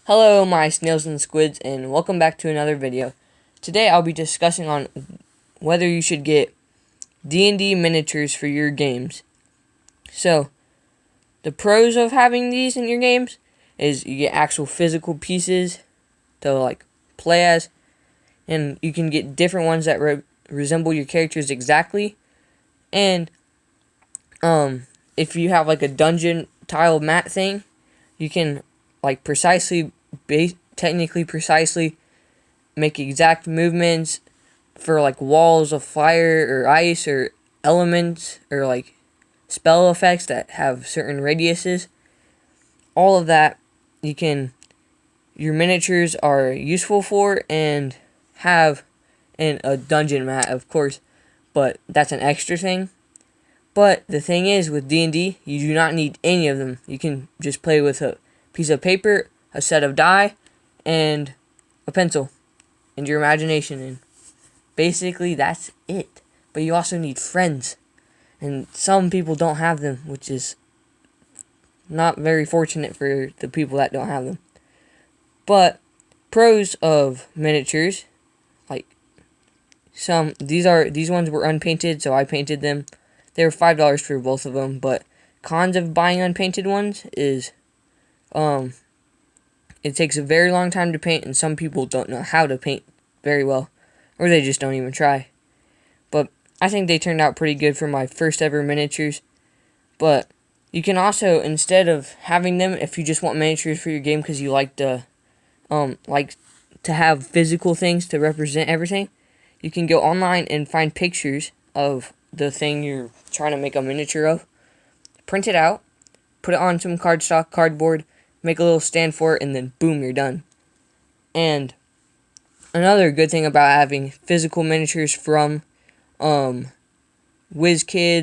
Hello my snails and squids, and welcome back to another video. Today I'll be discussing on whether you should get D&D miniatures for your games. So, the pros of having these in your games is you get actual physical pieces to play as, and you can get different ones that resemble your characters exactly. And if you have a dungeon tile mat thing, you can technically precisely make exact movements for walls of fire or ice or elements or spell effects that have certain radiuses. All of that your miniatures are useful for and have in a dungeon mat, of course, but that's an extra thing. But the thing is, with D&D, you do not need any of them. You can just play with a piece of paper, a set of die, and a pencil, and your imagination, and basically that's it. But you also need friends, and some people don't have them, which is not very fortunate for the people that don't have them. But pros of miniatures, these ones were unpainted, so I painted them. They were $5 for both of them. But cons of buying unpainted ones is it takes a very long time to paint, and some people don't know how to paint very well, or they just don't even try. But I think they turned out pretty good for my first ever miniatures. But you can also, instead of having them, if you just want miniatures for your game because you like to have physical things to represent everything, you can go online and find pictures of the thing you're trying to make a miniature of, print it out, put it on some cardboard, make a little stand for it, and then boom, you're done. And another good thing about having physical miniatures from WizKids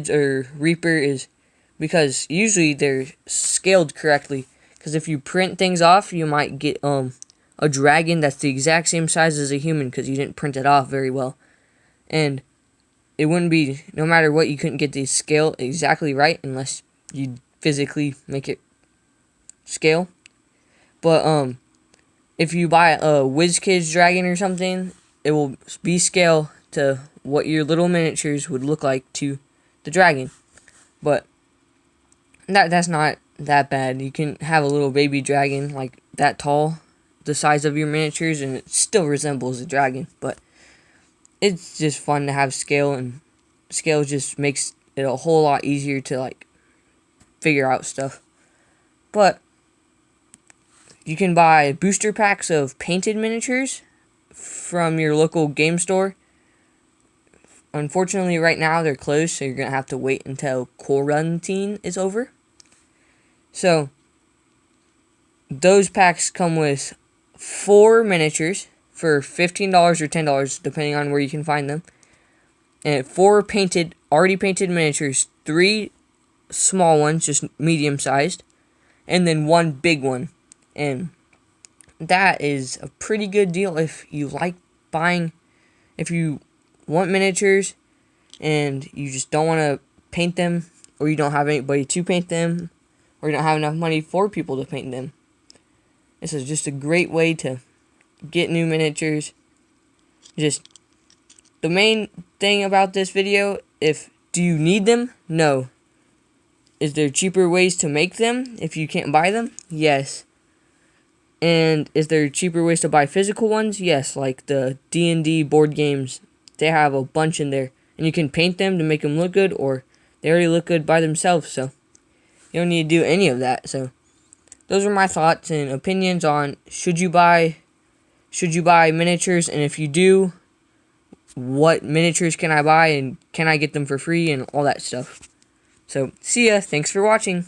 or Reaper is because usually they're scaled correctly. Because if you print things off, you might get a dragon that's the exact same size as a human because you didn't print it off very well. And it wouldn't be, no matter what, you couldn't get the scale exactly right unless you physically make it scale. But if you buy a WizKids dragon or something, it will be scale to what your little miniatures would look like to the dragon. But that's not that bad. You can have a little baby dragon like that tall, the size of your miniatures, and it still resembles a dragon. But it's just fun to have scale, and scale just makes it a whole lot easier to figure out stuff. But you can buy booster packs of painted miniatures from your local game store. Unfortunately, right now they're closed, so you're going to have to wait until quarantine is over. So, those packs come with 4 miniatures for $15 or $10, depending on where you can find them. And 4 already painted miniatures, 3 small ones, just medium-sized, and then 1 big one. And that is a pretty good deal if you if you want miniatures and you just don't want to paint them, or you don't have anybody to paint them, or you don't have enough money for people to paint them. This is just a great way to get new miniatures. Just the main thing about this video, do you need them? No. Is there cheaper ways to make them if you can't buy them? Yes. And is there cheaper ways to buy physical ones? Yes, like the D&D board games. They have a bunch in there. And you can paint them to make them look good, or they already look good by themselves, so you don't need to do any of that. So those are my thoughts and opinions on should you buy miniatures, and if you do, what miniatures can I buy, and can I get them for free, and all that stuff. So, see ya. Thanks for watching.